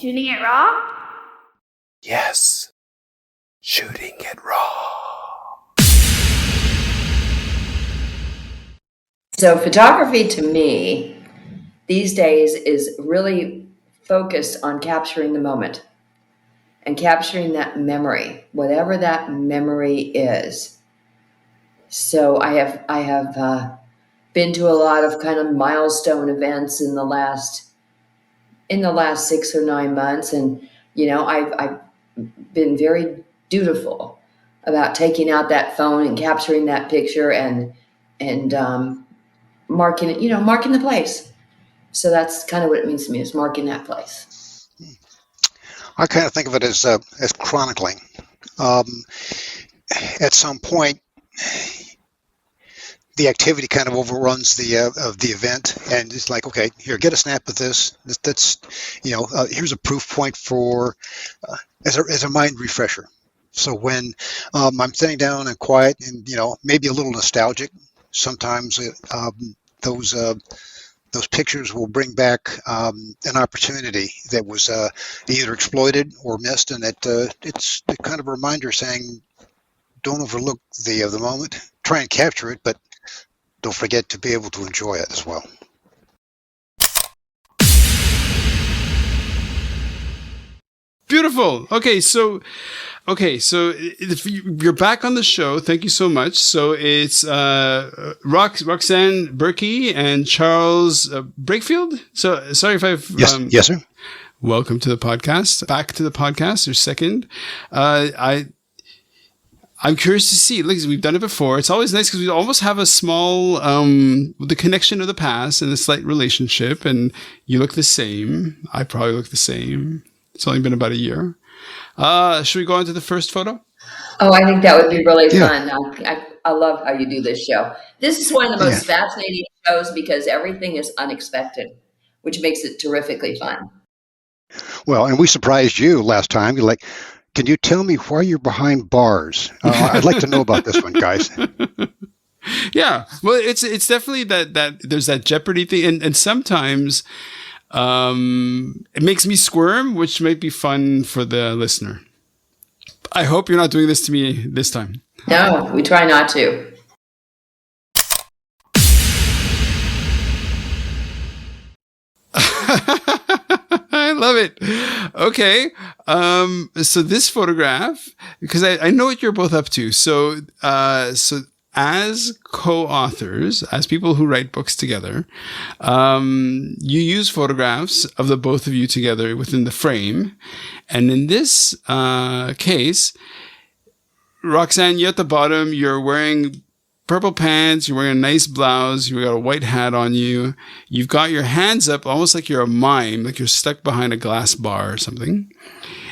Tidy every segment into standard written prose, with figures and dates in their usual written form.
Shooting it raw? Yes. Shooting it raw. So photography to me these days is really focused on capturing the moment and capturing that memory, whatever that memory is. So I have been to a lot of kind of milestone events in the last 6 or 9 months, and I've been very dutiful about taking out that phone and capturing that picture and marking it, marking the place. So that's kind of what it means to me, is marking that place. I kind of think of it as chronicling. At some point, the activity kind of overruns the event, and it's like, okay, here, get a snap of this. That's here's a proof point for as a mind refresher. So when I'm sitting down and quiet, and maybe a little nostalgic, sometimes those pictures will bring back an opportunity that was either exploited or missed, and it's kind of a reminder saying, don't overlook the moment. Try and capture it, but don't forget to be able to enjoy it as well. Beautiful. Okay, so if you're back on the show. Thank you so much. So it's Roxanne Burkey and Charles Breakfield. So sorry if I've yes, sir. Welcome to the podcast. Back to the podcast. Or second, I'm curious to see. Like, we've done it before. It's always nice because we almost have a small the connection of the past and a slight relationship. And you look the same. I probably look the same. It's only been about a year. Should we go on to the first photo? Oh, I think that would be really fun. I love how you do this show. This is one of the most fascinating shows because everything is unexpected, which makes it terrifically fun. Well, and we surprised you last time. You're like, can you tell me why you're behind bars? I'd like to know about this one, guys. Yeah, well, it's definitely that there's that Jeopardy thing, and sometimes it makes me squirm, which might be fun for the listener. I hope you're not doing this to me this time. No, we try not to. I love it. Okay. So this photograph, because I know what you're both up to. So as co-authors, as people who write books together, you use photographs of the both of you together within the frame. And in this case, Roxanne, you're at the bottom, you're wearing purple pants, you're wearing a nice blouse, you've got a white hat on you, you've got your hands up almost like you're a mime, like you're stuck behind a glass bar or something.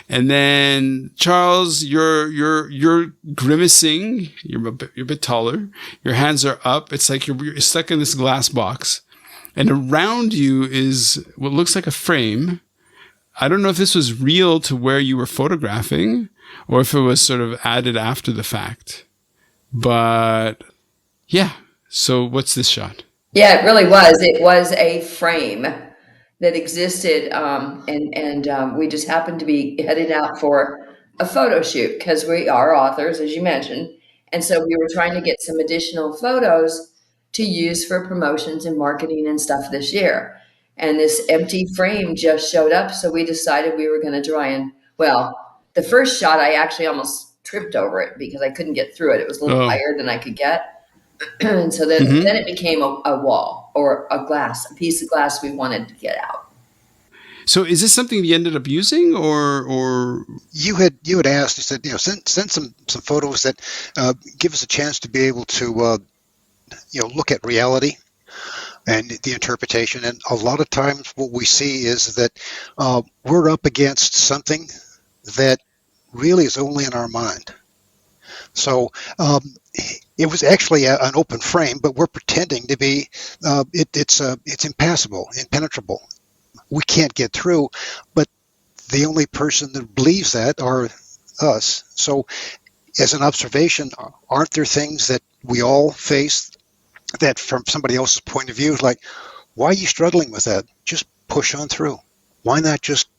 And then Charles, you're grimacing. You're a bit taller. Your hands are up. It's like you're stuck in this glass box, and around you is what looks like a frame. I don't know if this was real to where you were photographing, or if it was sort of added after the fact. But yeah. So what's this shot? Yeah, it really was. It was a frame that existed, and we just happened to be headed out for a photo shoot because we are authors, as you mentioned, and so we were trying to get some additional photos to use for promotions and marketing and stuff this year. And this empty frame just showed up, so we decided we were going to try and, well, the first shot I actually almost tripped over it because I couldn't get through it. It was a little higher than I could get. And so then it became a wall or a piece of glass we wanted to get out. So is this something you ended up using, or you had asked? You said, send some photos that give us a chance to be able to look at reality and the interpretation. And a lot of times what we see is that we're up against something that really is only in our mind. So it was actually an open frame, but we're pretending to be. It's impassable, impenetrable. We can't get through, but the only person that believes that are us. So, as an observation, aren't there things that we all face that, from somebody else's point of view, is like, why are you struggling with that? Just push on through. Why not just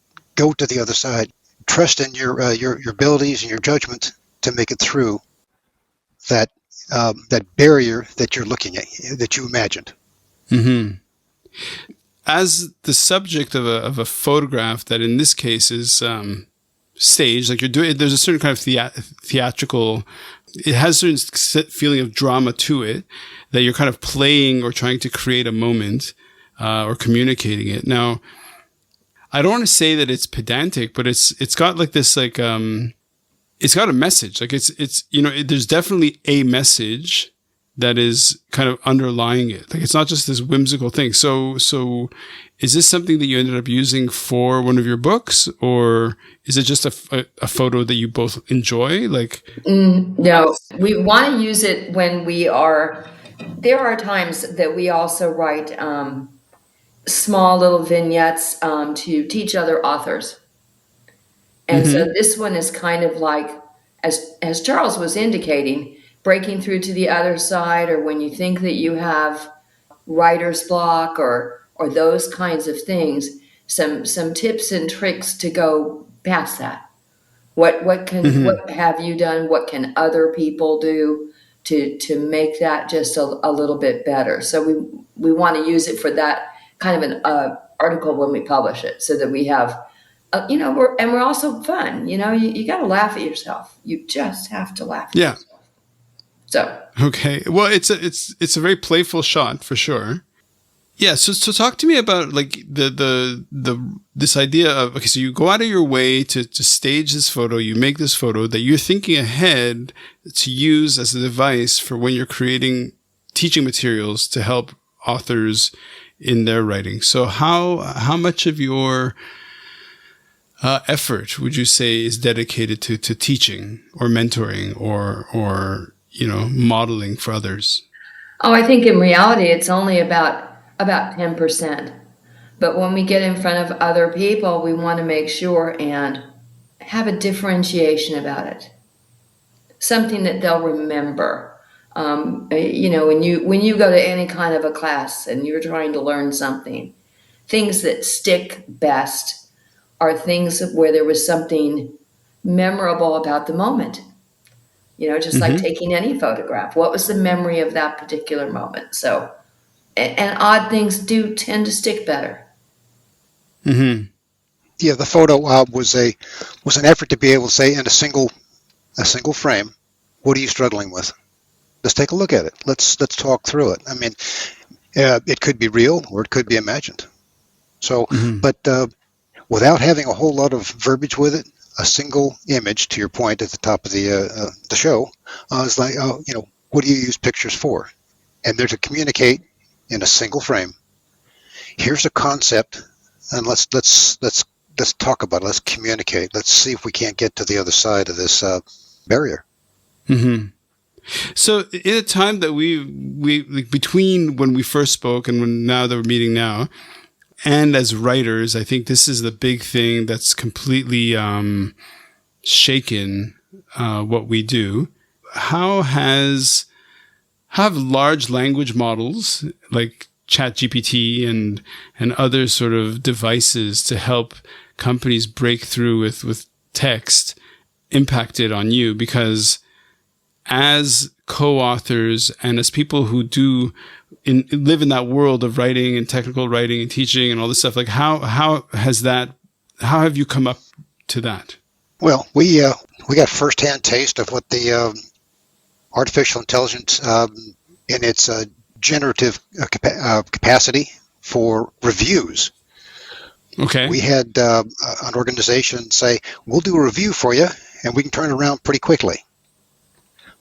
go to the other side. Trust in your abilities and your judgment to make it through that barrier that you're looking at, that you imagined. Mm-hmm. As the subject of a photograph that in this case is staged, like you're doing, there's a certain kind of theatrical. It has a certain feeling of drama to it that you're kind of playing or trying to create a moment or communicating it. Now, I don't want to say that it's pedantic, but it's got like this like it's got a message. Like it's there's definitely a message that is kind of underlying it. Like it's not just this whimsical thing. So is this something that you ended up using for one of your books, or is it just a photo that you both enjoy? Like no, we want to use it when there are times that we also write small little vignettes to teach other authors. And so this one is kind of like, as Charles was indicating, breaking through to the other side, or when you think that you have writer's block or those kinds of things, some tips and tricks to go past that. What have you done? What can other people do to make that just a little bit better? So we want to use it for that kind of an article when we publish it, so that we have, we're also fun. You got to laugh at yourself. You just have to laugh at yourself. So okay, well, it's a very playful shot for sure. Yeah, so talk to me about like this idea of, okay, so you go out of your way to stage this photo, you make this photo that you're thinking ahead to use as a device for when you're creating teaching materials to help authors in their writing. So how much of your effort would you say is dedicated to teaching or mentoring or modeling for others? Oh, I think in reality, it's only about 10%. But when we get in front of other people, we want to make sure and have a differentiation about it. Something that they'll remember. When you go to any kind of a class and you're trying to learn something, things that stick best are things where there was something memorable about the moment. Just like taking any photograph. What was the memory of that particular moment? So, and odd things do tend to stick better. Mm-hmm. Yeah, the photo was an effort to be able to say in a single frame, what are you struggling with? Let's take a look at it. Let's talk through it. I mean, it could be real or it could be imagined. So, but without having a whole lot of verbiage with it, a single image, to your point at the top of the show, is like, what do you use pictures for? And they're to communicate in a single frame. Here's a concept, and let's talk about it. Let's communicate. Let's see if we can't get to the other side of this barrier. Mm-hmm. So, in a time that we between when we first spoke and now that we're meeting now, and as writers, I think this is the big thing that's completely shaken what we do. How have large language models like ChatGPT and other sort of devices to help companies break through with text impacted on you? Because as co-authors and as people who live in that world of writing and technical writing and teaching and all this stuff, like how have you come up to that? Well, we got firsthand taste of what the artificial intelligence in its generative capacity for reviews. Okay. We had an organization say, we'll do a review for you and we can turn it around pretty quickly.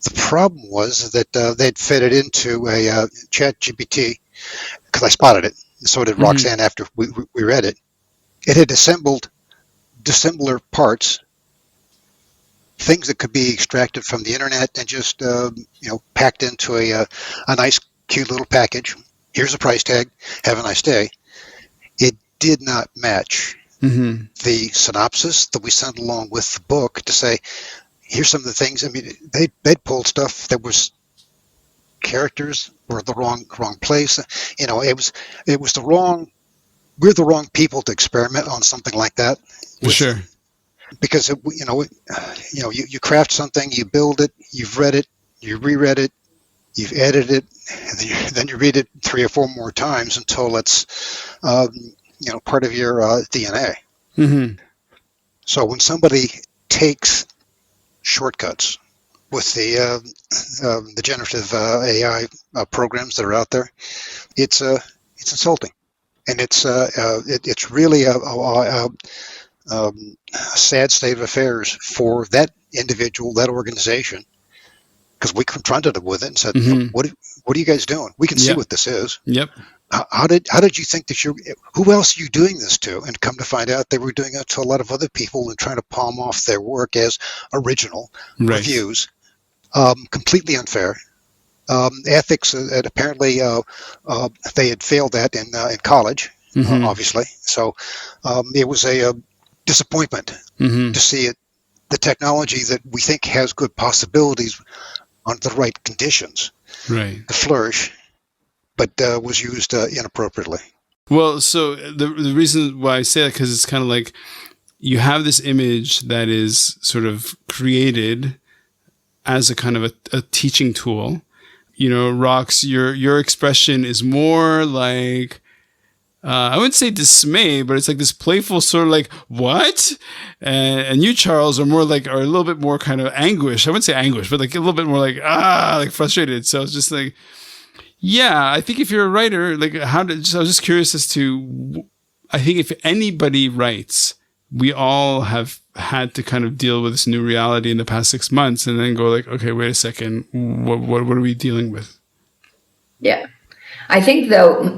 The problem was that they'd fed it into a ChatGPT, because I spotted it, and so did Roxanne after we read it. It had assembled dissimilar parts, things that could be extracted from the internet and just packed into a nice, cute little package. Here's a price tag. Have a nice day. It did not match the synopsis that we sent along with the book to say, here's some of the things. I mean, they'd pulled stuff that was characters were the wrong place. It was the wrong we're the wrong people to experiment on something like that. Sure. Because you craft something, you build it, you've read it, you reread it, you've edited it, and then you read it 3 or 4 more times until it's part of your DNA. Mm-hmm. So when somebody takes shortcuts with the generative AI programs that are out there, it's insulting, and it's really a sad state of affairs for that individual, that organization, because we confronted them with it and said, Mm-hmm. what are you guys doing? We can see what this is. Yep. How did you think that who else are you doing this to? And come to find out, they were doing it to a lot of other people and trying to palm off their work as original reviews. Completely unfair. Ethics, and apparently they had failed that in college, obviously. So it was a disappointment to see the technology that we think has good possibilities under the right conditions to flourish, but was used inappropriately. Well, so the reason why I say that, because it's kind of like you have this image that is sort of created as a kind of a teaching tool. Rox, your expression is more like, I wouldn't say dismay, but it's like this playful sort of like, what? And you, Charles, are a little bit more kind of anguish. I wouldn't say anguish, but like a little bit more like frustrated. So it's just like, yeah, I think if you're a writer, like I was just curious as to, I think if anybody writes, we all have had to kind of deal with this new reality in the past 6 months and then go like, okay, wait a second. What are we dealing with? Yeah. I think though,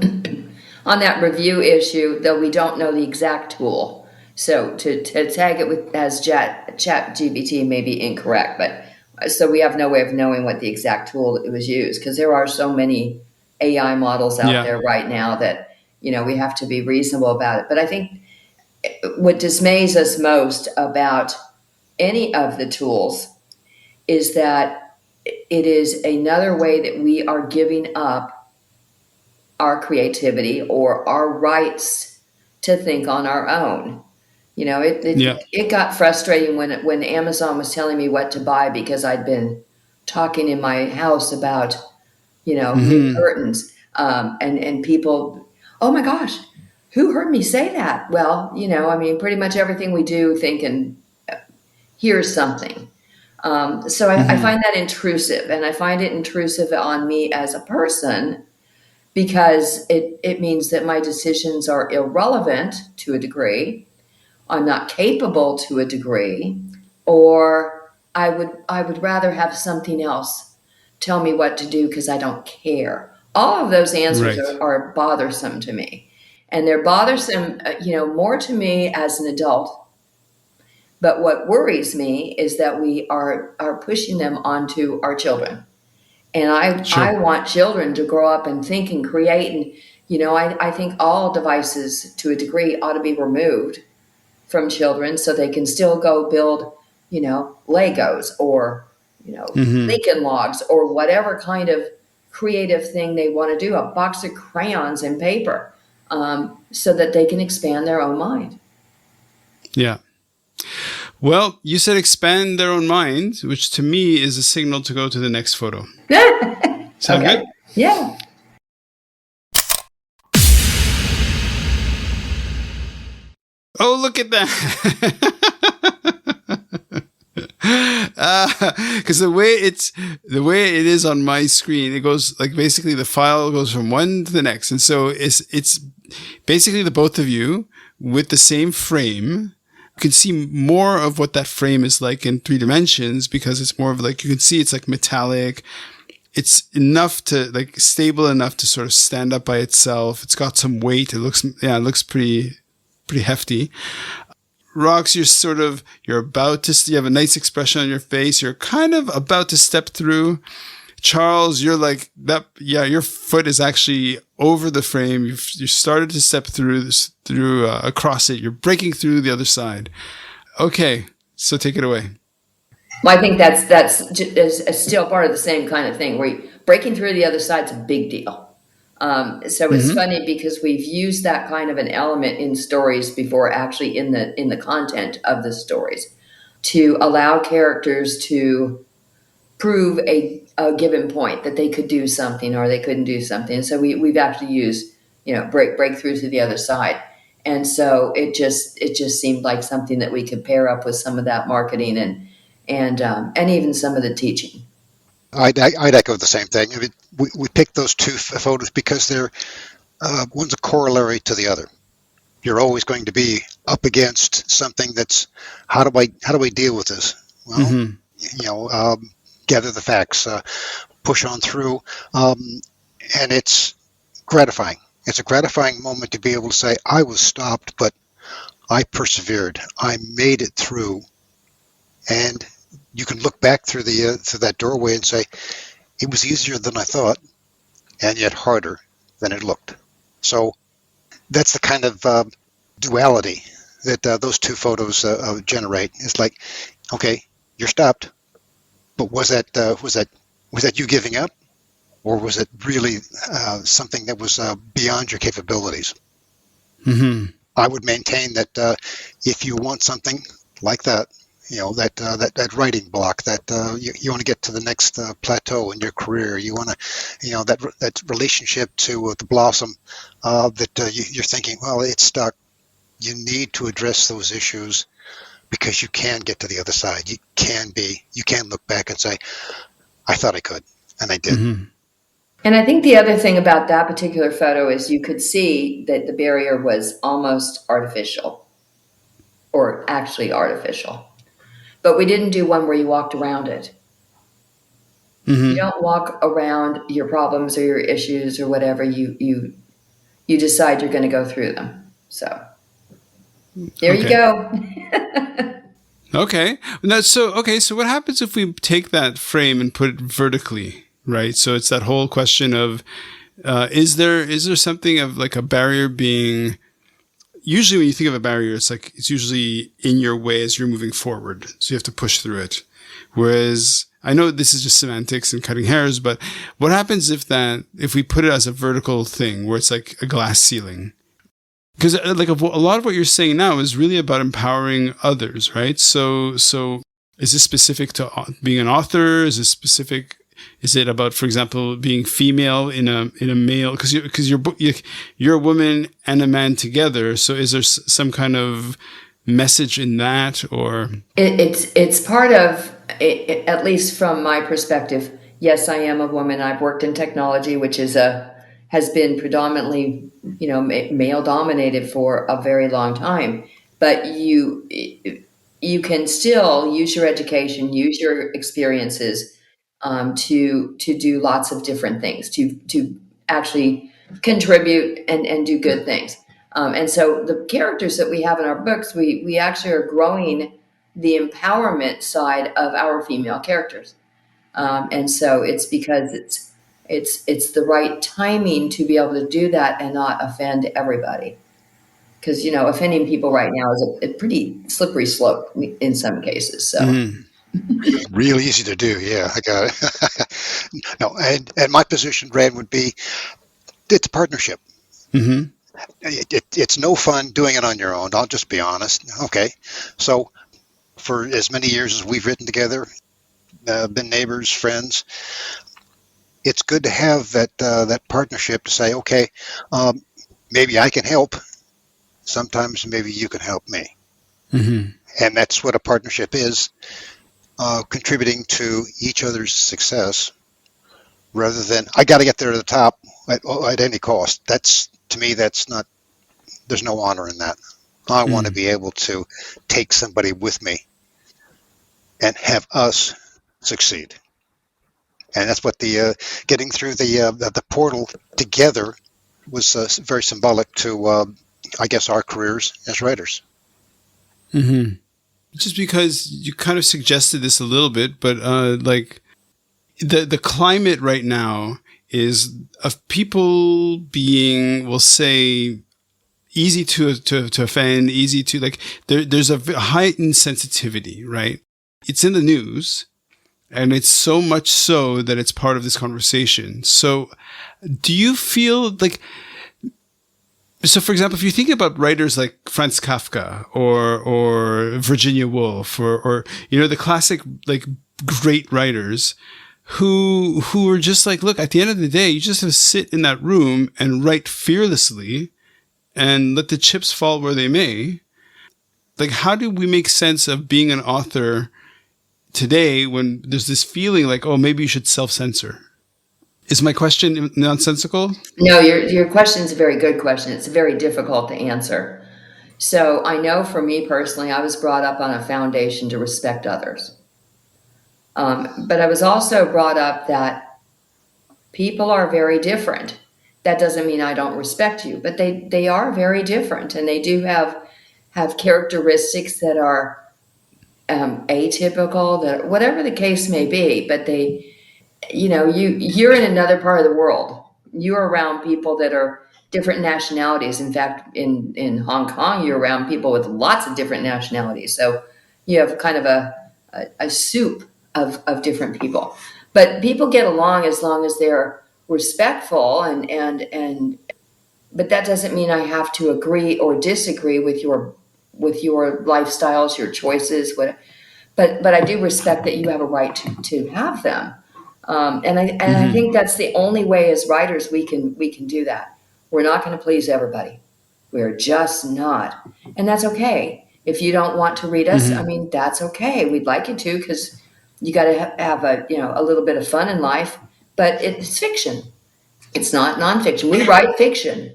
on that review issue, though we don't know the exact tool, so to tag it as chat GPT may be incorrect, but so we have no way of knowing what the exact tool it was used, because there are so many AI models out there right now that, we have to be reasonable about it. But I think what dismays us most about any of the tools is that it is another way that we are giving up our creativity or our rights to think on our own. It got frustrating when Amazon was telling me what to buy because I'd been talking in my house about, new curtains, and people, oh my gosh, who heard me say that? Well, pretty much everything we do thinking, here's something. So I find that intrusive, and I find it intrusive on me as a person, because it means that my decisions are irrelevant to a degree, I'm not capable to a degree, or I would rather have something else tell me what to do because I don't care. All of those answers are bothersome to me. And they're bothersome, more to me as an adult. But what worries me is that we are pushing them onto our children. And I want children to grow up and think and create. And, I think all devices to a degree ought to be removed from children so they can still go build, Legos or, Lincoln Logs or whatever kind of creative thing they want to do, a box of crayons and paper, so that they can expand their own mind. Yeah. Well, you said expand their own mind, which to me is a signal to go to the next photo. Sound good? Yeah. Oh, look at that. Because the way it is on my screen, it goes like basically the file goes from one to the next. And so it's basically the both of you with the same frame. You can see more of what that frame is like in 3 dimensions, because it's more of like, you can see it's like metallic. It's enough to like stable enough to sort of stand up by itself. It's got some weight. It looks pretty hefty. Rox, you have a nice expression on your face. You're kind of about to step through. Charles, you're like that. Yeah, your foot is actually over the frame. You started to step through across it. You're breaking through the other side. Okay, so take it away. Well, I think that's still part of the same kind of thing where breaking through the other side's a big deal. So it's funny because we've used that kind of an element in stories before, actually in the content of the stories, to allow characters to prove a given point that they could do something or they couldn't do something. And so we've actually used, break through to the other side. And so it just seemed like something that we could pair up with some of that marketing and even some of the teaching. I'd echo the same thing. I mean, we picked those two photos because they're one's a corollary to the other. You're always going to be up against something that's how do I deal with this? Well, gather the facts, push on through, and it's gratifying. It's a gratifying moment to be able to say, I was stopped, but I persevered. I made it through, and you can look back through that doorway and say, it was easier than I thought, and yet harder than it looked. So that's the kind of duality that those two photos generate. It's like, okay, you're stopped, but was that you giving up, or was it really something that was beyond your capabilities? I would maintain that if you want something like that, that writing block, that you want to get to the next plateau in your career, you want to, that relationship to the blossom, you're thinking, well, it's stuck. You need to address those issues because you can get to the other side. You can look back and say, I thought I could, and I did. And I think the other thing about that particular photo is you could see that the barrier was almost artificial, or actually artificial. But we didn't do one where you walked around it. You don't walk around your problems or your issues or whatever. You decide you're going to go through them. So there you go. Okay. So what happens if we take that frame and put it vertically, right? So it's that whole question of, is there something of like a barrier being, usually when you think of a barrier, it's usually in your way as you're moving forward. So you have to push through it. Whereas I know this is just semantics and cutting hairs, but what happens if we put it as a vertical thing where it's like a glass ceiling? Because like a lot of what you're saying now is really about empowering others, right? So is this specific to being an author? Is it about, for example, being female in a male? Because you're a woman and a man together. So is there some kind of message in that, or it's part of it, at least from my perspective. Yes, I am a woman. I've worked in technology, which has been predominantly male dominated for a very long time. But you can still use your education, use your experiences to do lots of different things, to actually contribute and do good things. And so the characters that we have in our books, we actually are growing the empowerment side of our female characters. And so it's because it's the right timing to be able to do that and not offend everybody. Because, offending people right now is a pretty slippery slope in some cases. So. Real easy to do. Yeah, I got it. No, and my position, Brad, would be it's a partnership. It's no fun doing it on your own. I'll just be honest. Okay. So for as many years as we've written together, been neighbors, friends, it's good to have that partnership to say, okay, maybe I can help. Sometimes maybe you can help me. And that's what a partnership is, contributing to each other's success rather than I got to get there to the top at any cost. To me, that's not, there's no honor in that. I want to be able to take somebody with me and have us succeed. And that's what the getting through the portal together was very symbolic to, I guess, our careers as writers. Just because you kind of suggested this a little bit, but like the climate right now is of people being, we'll say, easy to offend, easy to there's a heightened sensitivity, right? It's in the news. And it's so much so that it's part of this conversation. So do you feel like, so for example, if you think about writers like Franz Kafka or Virginia Woolf or the classic like great writers who are just like, look, at the end of the day, you just have to sit in that room and write fearlessly and let the chips fall where they may. Like, how do we make sense of being an author today when there's this feeling like, oh, maybe you should self-censor? Is my question nonsensical? No, your question is a very good question. It's very difficult to answer. So I know for me personally, I was brought up on a foundation to respect others. But I was also brought up that people are very different. That doesn't mean I don't respect you, but they are very different, and they do have characteristics that are atypical, that whatever the case may be. But you're in another part of the world. You're around people that are different nationalities. In fact, in Hong Kong, you're around people with lots of different nationalities. So you have kind of a soup of different people. But people get along as long as they're respectful and but that doesn't mean I have to agree or disagree with your lifestyles, your choices, but I do respect that you have a right to have them. I think that's the only way as writers we can do that. We're not going to please everybody. We're just not. And that's okay. If you don't want to read us, I mean, that's okay. We'd like you to, because you got to have a little bit of fun in life, but it's fiction. It's not nonfiction. We write fiction,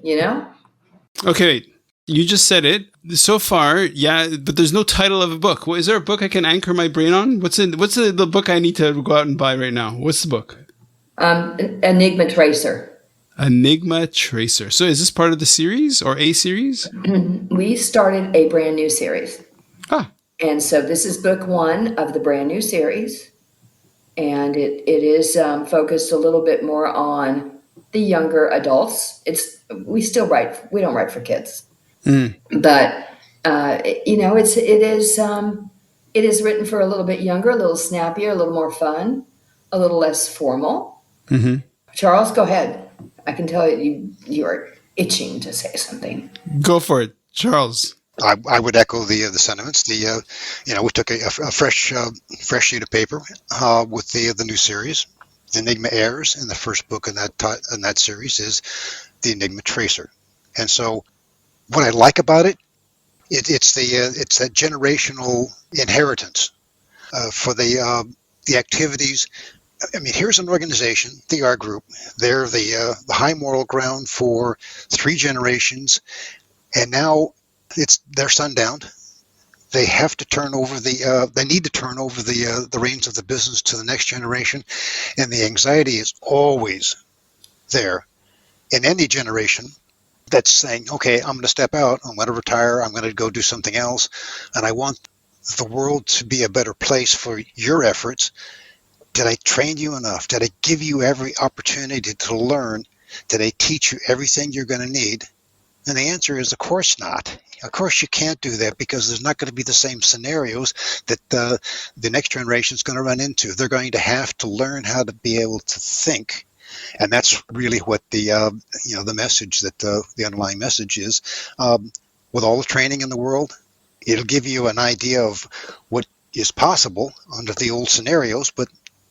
Okay. You just said it so far. Yeah. But there's no title of a book. Well, is there a book I can anchor my brain on? What's the book I need to go out and buy right now? What's the book? Enigma Tracer. Enigma Tracer. So is this part of the series or a series? We started a brand new series. Ah. And so this is book 1 of the brand new series. And it is focused a little bit more on the younger adults. We don't write for kids. But it is written for a little bit younger, a little snappier, a little more fun, a little less formal. Charles, go ahead. I can tell you are itching to say something. Go for it, Charles. I would echo the sentiments. We took a fresh sheet of paper with the new series. Enigma airs, and the first book in that series is the Enigma Tracer. And so, what I like about it's that generational inheritance for the activities. I mean, here's an organization, the R Group. They're the high moral ground for 3 generations, and now they're sundowned. They have to turn over they need to turn over the reins of the business to the next generation, and the anxiety is always there in any generation that's saying, okay, I'm going to step out, I'm going to retire, I'm going to go do something else, and I want the world to be a better place for your efforts. Did I train you enough? Did I give you every opportunity to learn? Did I teach you everything you're going to need? And the answer is, of course not. Of course you can't do that, because there's not going to be the same scenarios that the next generation is going to run into. They're going to have to learn how to be able to think. And that's really what the message that the underlying message is. With all the training in the world, it'll give you an idea of what is possible under the old scenarios. But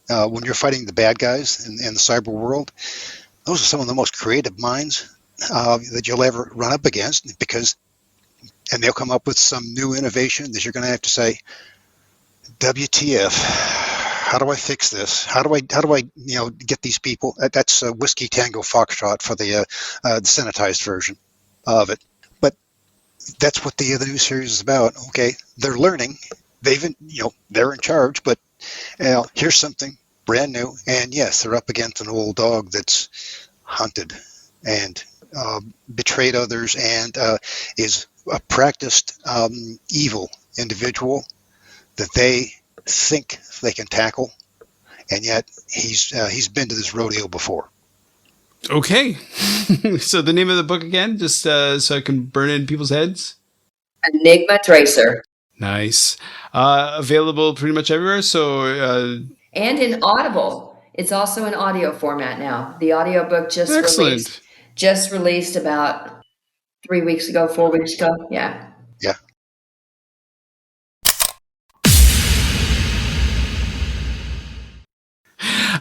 when you're fighting the bad guys in the cyber world, those are some of the most creative minds that you'll ever run up against, and they'll come up with some new innovation that you're going to have to say, WTF, how do I fix this? How do I get these people? That's Whiskey Tango Foxtrot for the sanitized version of it. But that's what the new series is about. Okay, they're learning. They're in charge, but here's something brand new. And yes, they're up against an old dog that's hunted and betrayed others and is a practiced evil individual that they think they can tackle, and yet he's been to this rodeo before. Okay. So the name of the book again, just so I can burn it in people's heads? Enigma Tracer. Nice. Available pretty much everywhere. So and in Audible. It's also in audio format now. The audiobook Excellent. just released about 3 weeks ago, 4 weeks ago. Yeah. Yeah.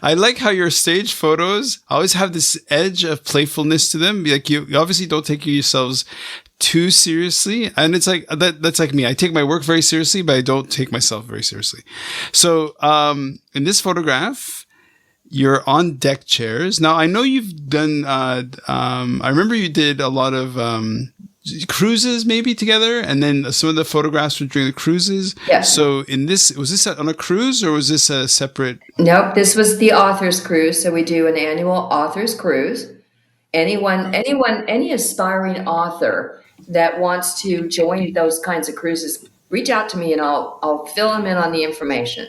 I like how your stage photos always have this edge of playfulness to them. Like you obviously don't take yourselves too seriously. And it's like, that's like me. I take my work very seriously, but I don't take myself very seriously. So, in this photograph, you're on deck chairs. Now, I know you've done, I remember you did a lot of, cruises maybe together, and then some of the photographs were during the cruises. Yeah. So was this on a cruise, or was this a separate? Nope, this was the author's cruise. So we do an annual author's cruise. Any aspiring author that wants to join those kinds of cruises, reach out to me and I'll fill them in on the information.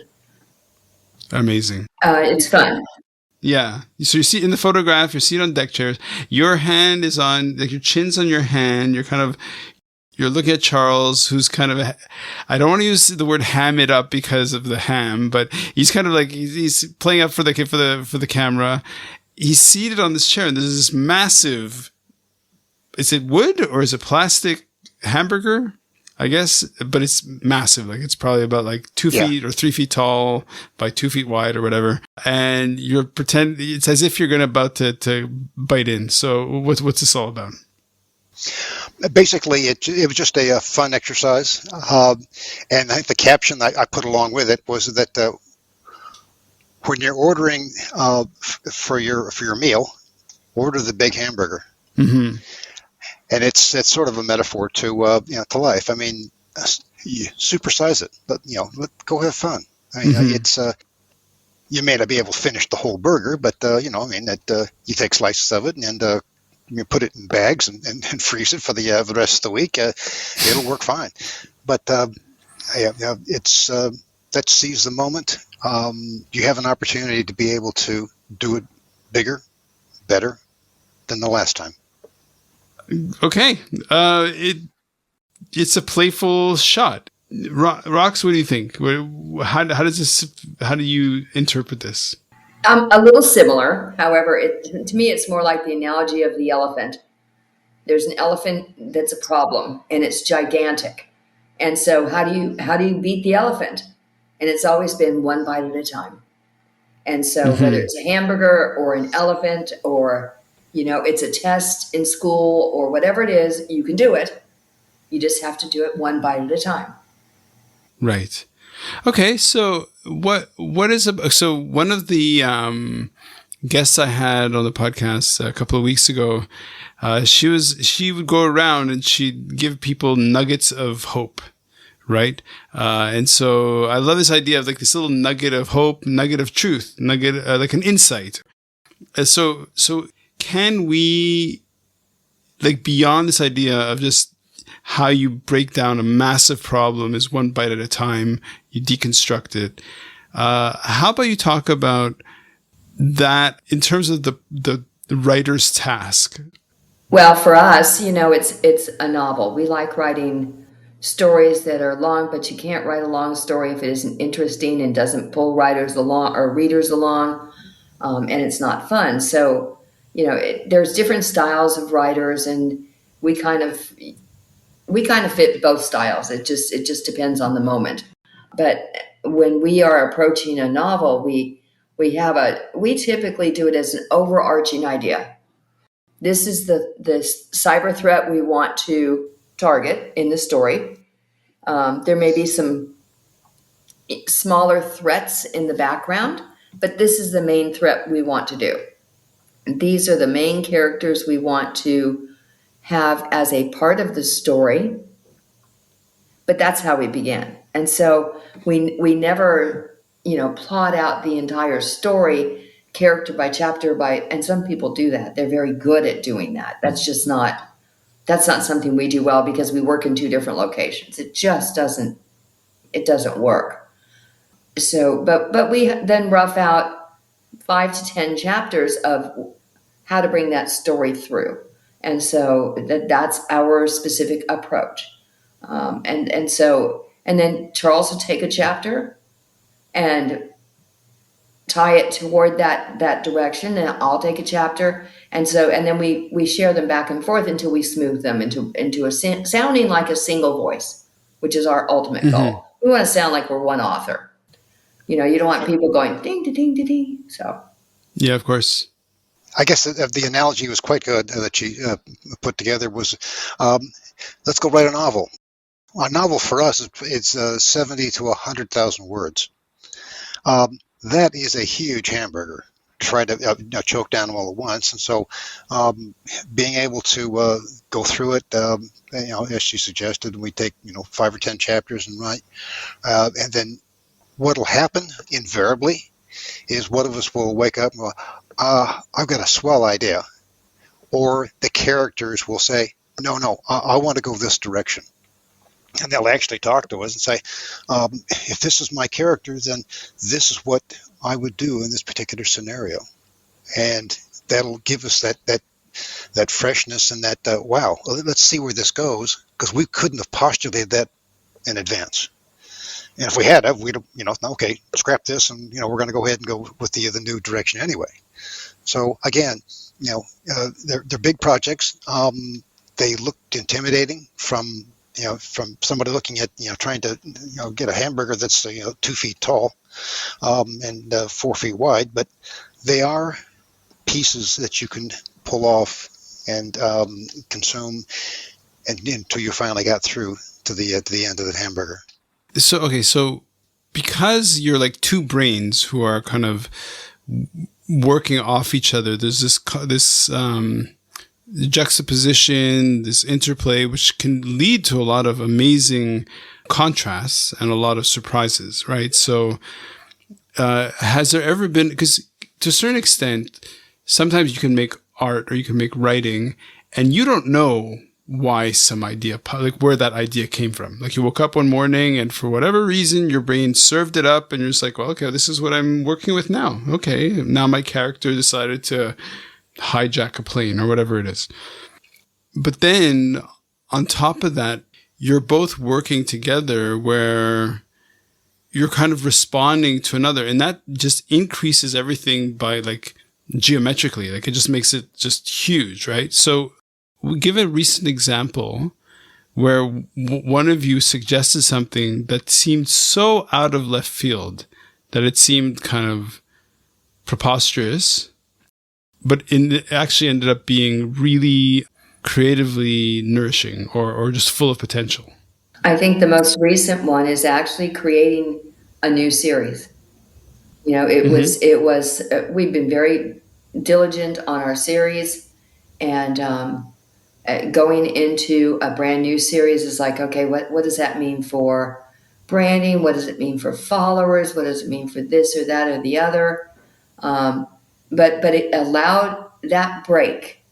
Amazing. It's fun. Yeah. So you see in the photograph, you're seated on deck chairs. Your hand is on, like your chin's on your hand. You're looking at Charles, who's kind of, I don't want to use the word ham it up because of the ham, but he's kind of like, he's playing up for the camera. He's seated on this chair, and there's this massive, is it wood or is it plastic hamburger? I guess, but it's massive. Like it's probably about like 2 feet or 3 feet tall by 2 feet wide or whatever. And it's as if you're about to bite in. So what's this all about? Basically, it was just a fun exercise. And I think the caption I put along with it was that when you're ordering for your meal, order the big hamburger. Mm-hmm. And it's sort of a metaphor to to life. I mean, you supersize it, but go have fun. I mean, it's you may not be able to finish the whole burger, but you take slices of it and you put it in bags and freeze it for the rest of the week. It'll work fine. But it's that seize the moment. You have an opportunity to be able to do it bigger, better than the last time. Okay. It's a playful shot. Rox, what do you think? How do you interpret this? A little similar. However, to me, it's more like the analogy of the elephant. There's an elephant that's a problem and it's gigantic. And so how do you beat the elephant? And it's always been one bite at a time. And so whether it's a hamburger or an elephant or it's a test in school or whatever it is, you can do it. You just have to do it one bite at a time. Right. Okay. So so one of the guests I had on the podcast a couple of weeks ago, she would go around and she'd give people nuggets of hope. Right. And so I love this idea of like this little nugget of hope, nugget of truth, nugget, like an insight. So can we, like, beyond this idea of just how you break down a massive problem is one bite at a time, you deconstruct it. How about you talk about that in terms of the writer's task? Well, for us, it's a novel. We like writing stories that are long, but you can't write a long story if it isn't interesting and doesn't pull writers along or readers along, and it's not fun. So, there's different styles of writers, and we kind of fit both styles. It just depends on the moment. But when we are approaching a novel, we typically do it as an overarching idea. This is the cyber threat we want to target in the story. There may be some smaller threats in the background, but this is the main threat we want to do. These are the main characters we want to have as a part of the story, but that's how we begin. And so we never, plot out the entire story character by chapter and some people do that. They're very good at doing that. That's not something we do well because we work in two different locations. It just doesn't work. So, but we then rough out 5 to 10 chapters of how to bring that story through. And so that's our specific approach. And then Charles will take a chapter and tie it toward that direction, and I'll take a chapter, and then we share them back and forth until we smooth them into sounding like a single voice, which is our ultimate Hmm. goal. We want to sound like we're one author. You don't want people going ding ding ding ding ding. So Yeah, of course. I guess the analogy was quite good that she put together was, let's go write a novel. A novel for us is 70 to 100,000 words. That is a huge hamburger. Try to choke down all at once, and so being able to go through it, as she suggested, we take 5 or 10 chapters and write, and then what'll happen invariably is one of us will wake up and go, I've got a swell idea, or the characters will say, no, I want to go this direction. And they'll actually talk to us and say, if this is my character, then this is what I would do in this particular scenario. And that'll give us that freshness and that, wow, let's see where this goes, because we couldn't have postulated that in advance. And if we had, we'd have, okay, scrap this, and we're going to go ahead and go with the new direction anyway. So again, they're big projects. They looked intimidating from somebody looking at trying to get a hamburger that's 2 feet tall and 4 feet wide, but they are pieces that you can pull off and consume, and until you finally got through to the end of the hamburger. So because you're like two brains who are kind of working off each other, there's this juxtaposition, this interplay, which can lead to a lot of amazing contrasts and a lot of surprises, right? So has there ever been, because to a certain extent, sometimes you can make art or you can make writing and you don't know why some idea, like where that idea came from. Like you woke up one morning and for whatever reason, your brain served it up and you're just like, well, okay, this is what I'm working with now. Okay, now my character decided to hijack a plane or whatever it is. But then on top of that, you're both working together where you're kind of responding to another, and that just increases everything by like geometrically. Like it just makes it just huge, right? So we give a recent example where one of you suggested something that seemed so out of left field that it seemed kind of preposterous, but it actually ended up being really creatively nourishing or just full of potential. I think the most recent one is actually creating a new series. It was we've been very diligent on our series, and going into a brand new series is like, okay, what does that mean for branding? What does it mean for followers? What does it mean for this or that or the other? But it allowed that break,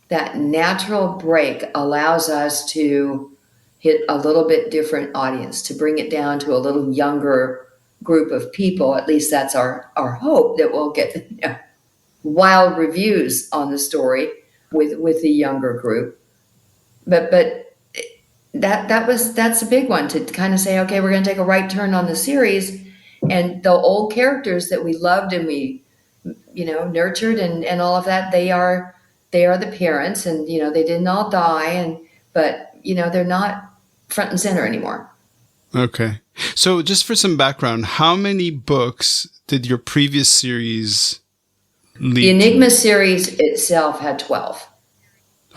that natural break allows us to hit a little bit different audience, to bring it down to a little younger group of people. At least that's our hope, that we'll get wild reviews on the story with the younger group. But that's a big one, to kind of say, okay, we're going to take a right turn on the series, and the old characters that we loved and we nurtured and all of that, they are the parents, and they didn't all die, but they're not front and center anymore. Okay. So just for some background, how many books did your previous series lead The Enigma series itself had 12.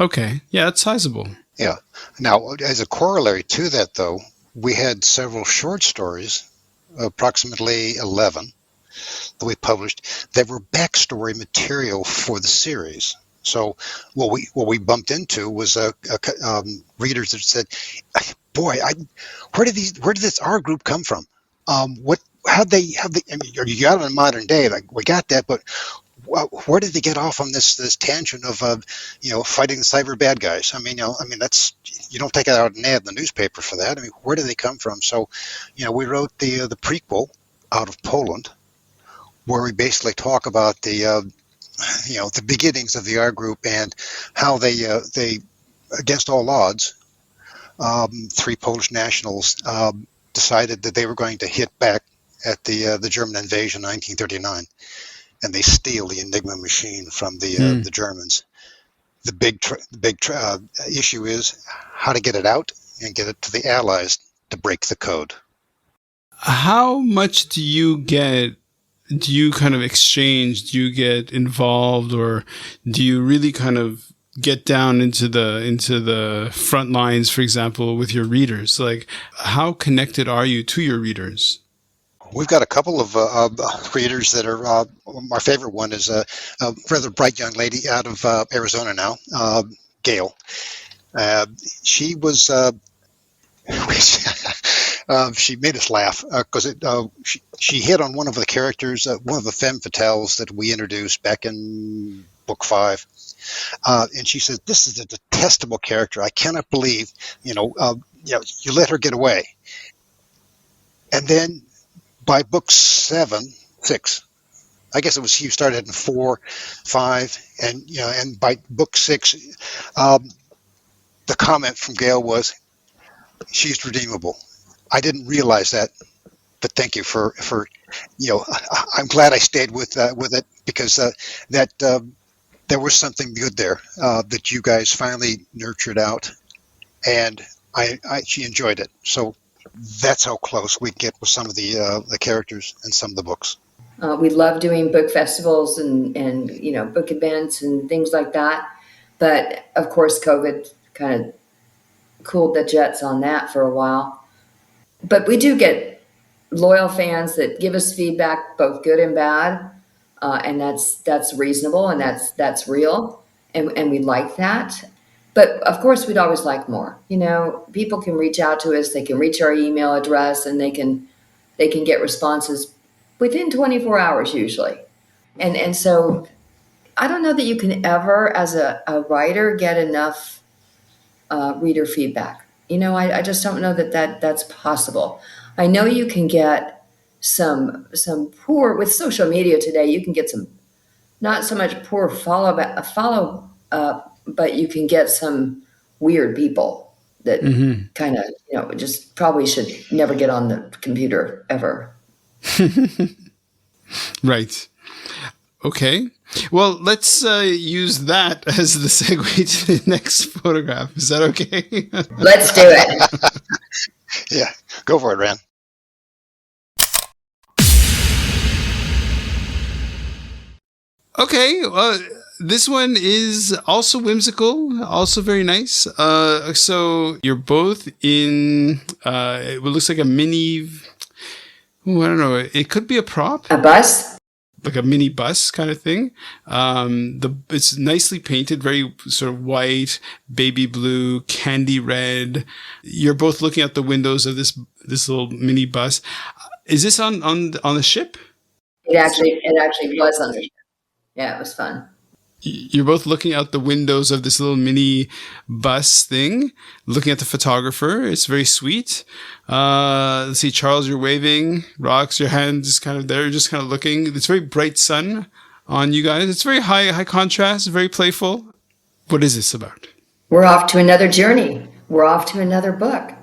Okay. Yeah, that's sizable. Yeah. Now, as a corollary to that, though, we had several short stories, approximately 11, that we published that were backstory material for the series. So what we bumped into was readers that said, "Boy, where did this R group come from? How they? I mean, you got it in modern day, like we got that, but where did they get off on this tangent of fighting the cyber bad guys? I mean, that's, you don't take it out an ad in the newspaper for that. I mean, where did they come from?" So, we wrote the prequel out of Poland, where we basically talk about the beginnings of the R group and how they against all odds, 3 Polish nationals decided that they were going to hit back at the German invasion in 1939, and they steal the Enigma machine from the Germans. The big issue is how to get it out and get it to the Allies to break the code. How much do you get? Do you kind of exchange? Do you get involved, or do you really kind of get down into the front lines, for example, with your readers? Like, how connected are you to your readers? We've got a couple of readers that are. Our favorite one is a rather bright young lady out of Arizona now, Gail. She was. She made us laugh because she hit on one of the characters, one of the femme fatales that we introduced back in book 5, and she said, "This is a detestable character. I cannot believe you let her get away." And then by book 6, I guess it was you started in 4, 5, and by book 6, the comment from Gail was, "She's redeemable." I didn't realize that, but thank you for I'm glad I stayed with it because that there was something good there that you guys finally nurtured out, and she enjoyed it. So that's how close we get with some of the characters in some of the books. We love doing book festivals and book events and things like that, but of course COVID kind of cooled the jets on that for a while. But we do get loyal fans that give us feedback, both good and bad, and that's reasonable and that's real, and we like that. But of course, we'd always like more. People can reach out to us; they can reach our email address, and they can get responses within 24 hours usually. And so I don't know that you can ever, as a writer, get enough reader feedback. I just don't know that's possible. I know you can get some poor, with social media today, you can get some, not so much poor follow up, but you can get some weird people that kind of, just probably should never get on the computer ever. Right. Okay. Well, let's use that as the segue to the next photograph. Is that okay? Let's do it. Yeah, go for it, Ran. Okay. This one is also whimsical, also very nice. So you're both in it looks like a mini. I don't know. It could be a prop. A bus? Like a mini bus kind of thing. It's nicely painted, very sort of white, baby blue, candy red. You're both looking out the windows of this little mini bus. Is this on the ship? It actually was on the ship. Yeah, it was fun. You're both looking out the windows of this little mini bus thing, looking at the photographer. It's very sweet. Let's see, Charles, you're waving. Rox, your hand is kind of there, just kind of looking. It's very bright sun on you guys. It's very high contrast, very playful. What is this about? We're off to another journey. We're off to another book.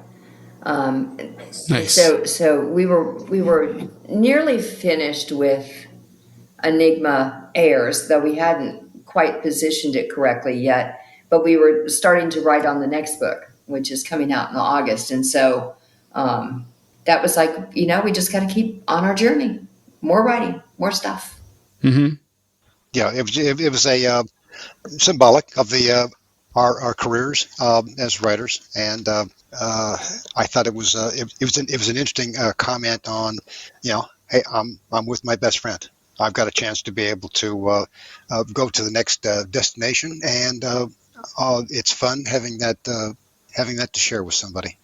Nice. So we were nearly finished with Enigma Airs, though we hadn't quite positioned it correctly yet, but we were starting to write on the next book, which is coming out in August. And so that was like, we just got to keep on our journey. More writing, more stuff. Mm-hmm. Yeah, it was a symbolic of our careers as writers, and I thought it was an interesting comment on, hey, I'm with my best friend. I've got a chance to be able to go to the next destination, and it's fun having that to share with somebody.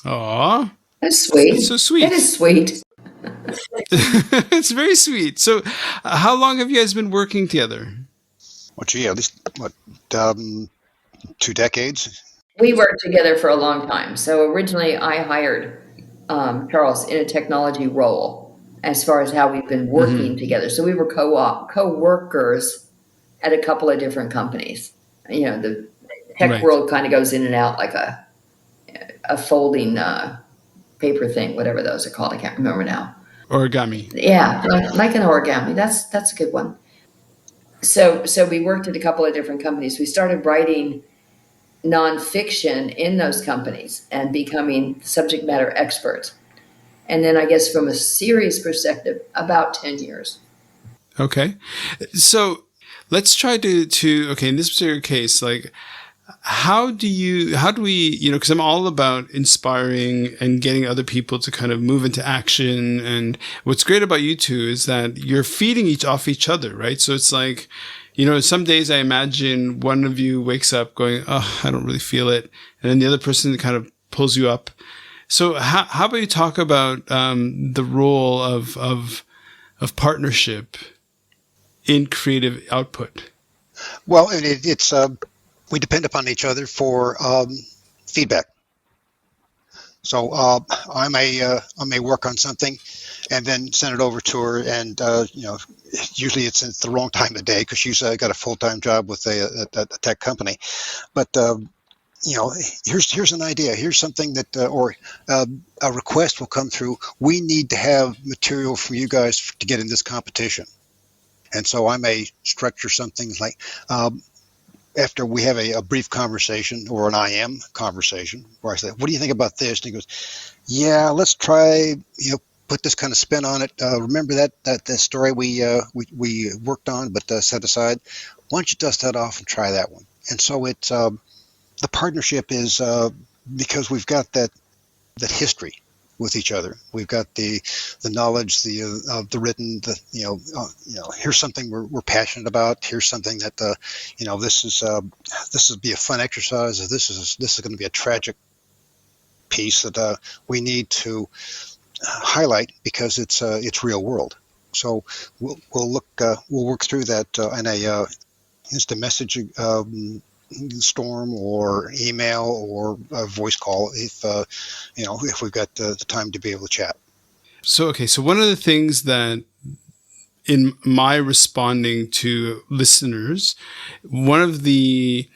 Aww, that's sweet. That's so sweet. That is sweet. It's very sweet. So, how long have you guys been working together? Well, gee, at least 2 decades. We worked together for a long time. So originally, I hired Charles in a technology role, as far as how we've been working together. So we were co-workers at a couple of different companies. The tech world kind of goes in and out like a folding paper thing, whatever those are called. I can't remember now. Origami. Yeah, like an origami. That's a good one. So we worked at a couple of different companies. We started writing nonfiction in those companies and becoming subject matter experts. And then I guess from a series perspective, about 10 years. Okay. So let's try okay, in this particular case, like, how do we, because I'm all about inspiring and getting other people to kind of move into action. And what's great about you two is that you're feeding off each other, right? So it's like, some days I imagine one of you wakes up going, oh, I don't really feel it. And then the other person kind of pulls you up. So how about you talk about the role of partnership in creative output? Well, and it's we depend upon each other for feedback. So I may work on something, and then send it over to her, and usually it's at the wrong time of day because she's got a full-time job with a tech company. But here's an idea. Here's something that or a request will come through. We need to have material from you guys to get in this competition. And so I may structure something like after we have a brief conversation or an IM conversation where I say, what do you think about this? And he goes, yeah, let's try, put this kind of spin on it. Remember that story we worked on but set aside? Why don't you dust that off and try that one? And so it's the partnership is because we've got that history with each other. We've got the knowledge, the written, here's something we're passionate about. Here's something that this would be a fun exercise. Or this is going to be a tragic piece that we need to highlight because it's real world. So we'll work through that in a instant message storm or email or a voice call if we've got the time to be able to chat. So one of the things that in my responding to listeners, one of the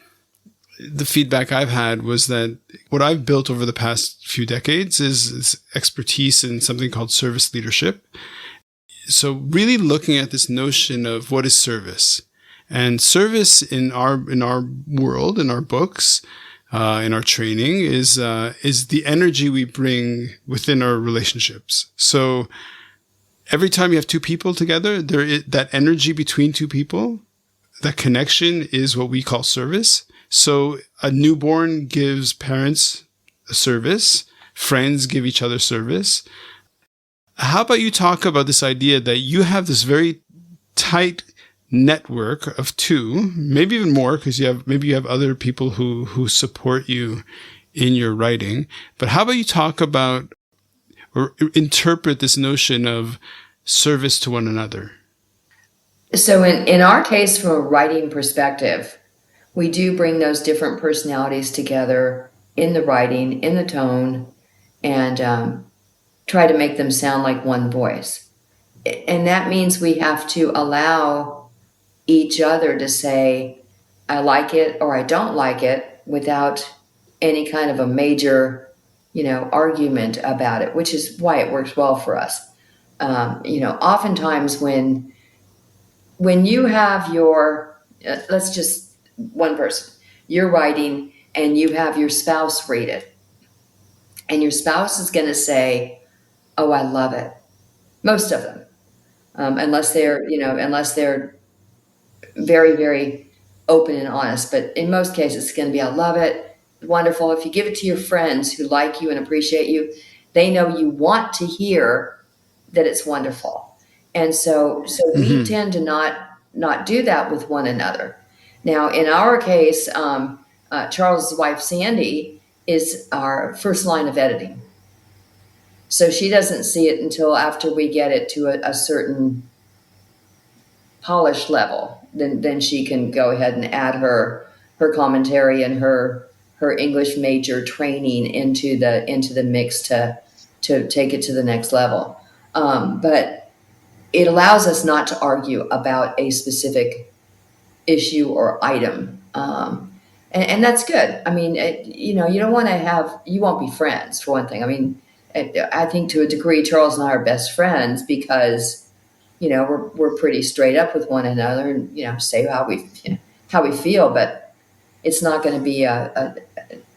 feedback I've had was that what I've built over the past few decades is expertise in something called service leadership. So really looking at this notion of what is service. And service in our world, in our books, in our training is the energy we bring within our relationships. So every time you have two people together, that energy between two people, that connection is what we call service. So a newborn gives parents a service, friends give each other service. How about you talk about this idea that you have this very tight network of two, maybe even more, because you have other people who support you in your writing. But how about you talk about or interpret this notion of service to one another? So in our case, from a writing perspective, we do bring those different personalities together in the writing, in the tone, and try to make them sound like one voice. And that means we have to allow each other to say, I like it or I don't like it without any kind of a major, argument about it, which is why it works well for us. Oftentimes when you have let's just one person, you're writing and you have your spouse read it, and your spouse is going to say, oh, I love it. Most of them, unless they're very, very open and honest. But in most cases, it's going to be, I love it, wonderful. If you give it to your friends who like you and appreciate you, they know you want to hear that it's wonderful. And so we tend to not do that with one another. Now, in our case, Charles's wife, Sandy, is our first line of editing. So she doesn't see it until after we get it to a certain polished level. Then she can go ahead and add her commentary and her English major training into the mix to take it to the next level. But it allows us not to argue about a specific issue or item. And that's good. I mean, you don't want to you won't be friends, for one thing. I mean, I think to a degree, Charles and I are best friends because, we're pretty straight up with one another and, say how we feel, but it's not going to be a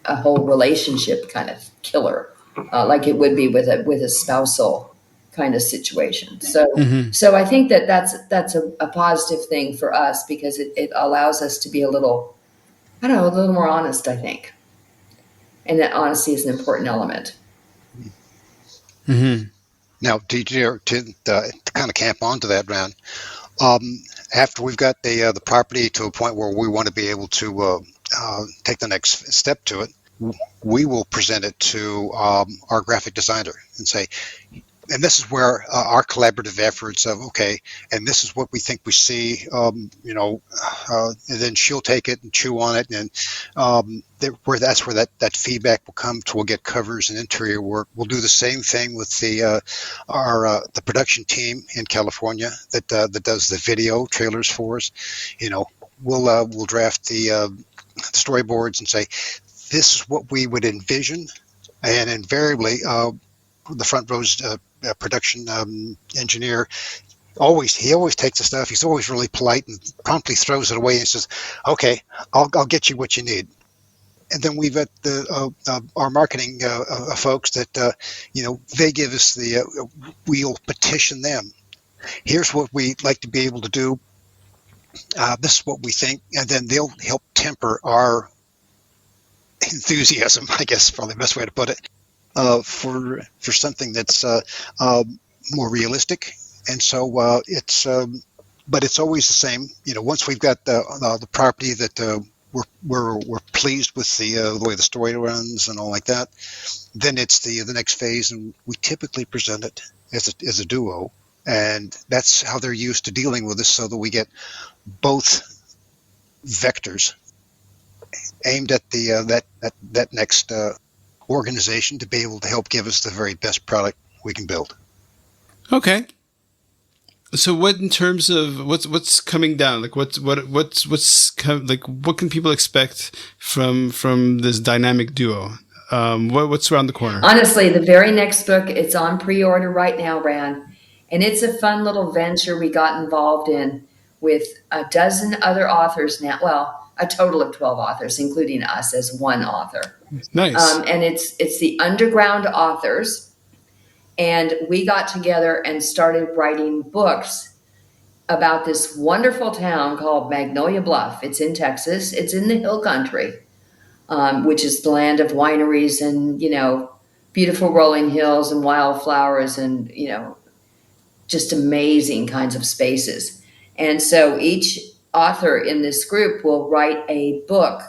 whole relationship kind of killer, like it would be with a spousal kind of situation. So, Mm-hmm. so I think that's a positive thing for us because it allows us to be a little, I don't know, a little more honest, I think. And that honesty is an important element. Mm-hmm. Now, to kind of camp onto that, Ron, after we've got the property to a point where we want to be able to take the next step to it, we will present it to our graphic designer and say, and this is where our collaborative efforts of, okay, and this is what we think we see, and then she'll take it and chew on it, and that's where that feedback will come to. We'll get covers and interior work. We'll do the same thing with the production team in California that does the video trailers for us. We'll draft the storyboards and say, this is what we would envision, and invariably the front row's production engineer he always takes the stuff. He's always really polite and promptly throws it away and says, "Okay, I'll get you what you need." And then we've got our marketing folks that they give us we'll petition them. Here's what we'd like to be able to do. This is what we think, and then they'll help temper our enthusiasm, I guess is probably the best way to put it, for something that's more realistic. And so but it's always the same. Once we've got the property that we're pleased with the way the story runs and all like that, then it's the next phase, and we typically present it as a duo, and that's how they're used to dealing with us, so that we get both vectors aimed at that next organization to be able to help give us the very best product we can build. Okay. So what in terms of what's coming down? Like what can people expect from this dynamic duo? What's around the corner? Honestly, the very next book, it's on pre-order right now, Bran. And it's a fun little venture we got involved in with a dozen other authors now. Well, a total of 12 authors, including us as one author. Nice. And it's the Underground Authors. And we got together and started writing books about this wonderful town called Magnolia Bluff. It's in Texas. It's in the hill country, which is the land of wineries and, beautiful rolling hills and wildflowers and, just amazing kinds of spaces. And so each author in this group will write a book,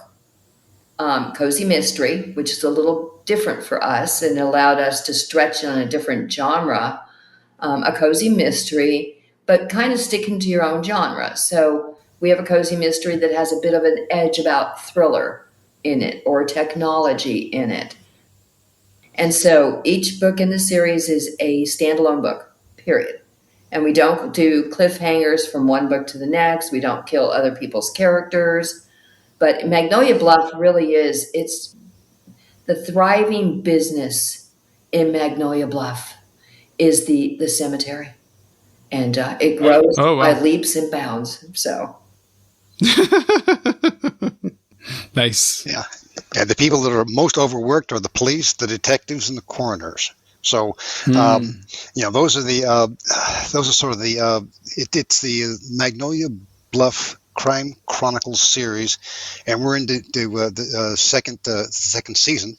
cozy mystery, which is a little different for us and allowed us to stretch on a different genre, a cozy mystery, but kind of sticking to your own genre. So we have a cozy mystery that has a bit of an edge about thriller in it or technology in it. And so each book in the series is a standalone book, period. And we don't do cliffhangers from one book to the next. We don't kill other people's characters. But Magnolia Bluff really it's the thriving business in Magnolia Bluff is the cemetery. And it grows by leaps and bounds. So nice. Yeah. And the people that are most overworked are the police, the detectives, and the coroners. So, those are sort of it's the Magnolia Bluff Crime Chronicles series, and we're into the second season,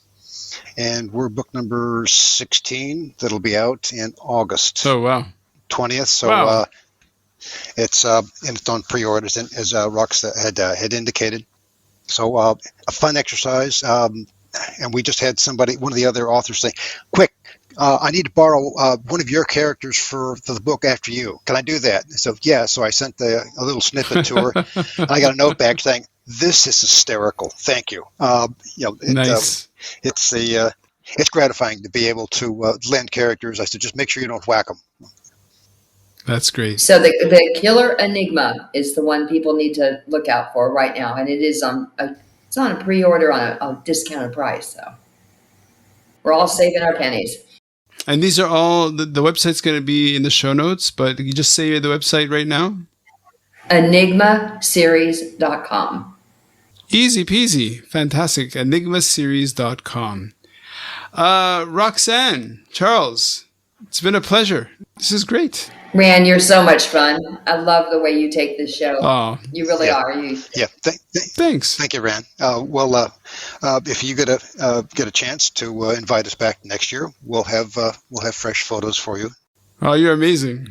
and we're book number 16 that'll be out in August. Oh wow. 20th. So it's on pre-orders, as Rox had indicated. So a fun exercise, and we just had one of the other authors say, "Quick, I need to borrow one of your characters for the book after you. Can I do that?" So yeah, so I sent a little snippet to her. I got a note back saying, "This is hysterical. Thank you." Nice. It's gratifying to be able to lend characters. I said, just make sure you don't whack them. That's great. So the Killer Enigma is the one people need to look out for right now, and it is on a pre-order on a discounted price. So we're all saving our pennies. And these are all, the website's going to be in the show notes, but you just say the website right now. EnigmaSeries.com. Easy peasy. Fantastic. EnigmaSeries.com. Roxanne, Charles, it's been a pleasure. This is great. Rand, you're so much fun. I love the way you take this show. Oh, You really Yeah. are. You. Yeah. thanks. Thank you, Rand. If you get a chance to invite us back next year, we'll have fresh photos for you. Oh, you're amazing.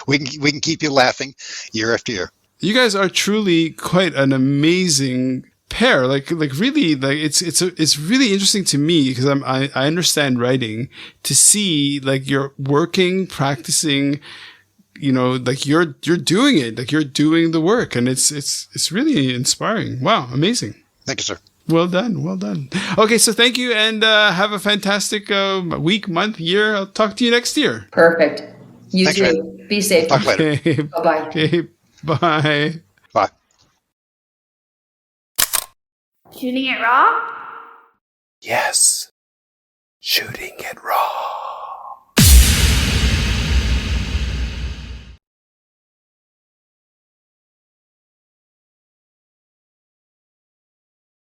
We can keep you laughing year after year. You guys are truly quite an amazing pair. Like really, like it's really interesting to me because I understand writing, to see like you're working, practicing, like you're doing it, like you're doing the work, and it's really inspiring. Wow, amazing. Thank you, sir. Well done. Okay, so thank you, and have a fantastic week, month, year. I'll talk to you next year. Perfect. You Thanks, too. Rand. Be safe. Talk later. Okay, Bye-bye. okay, bye. Bye. Shooting it raw? Yes. Shooting it raw.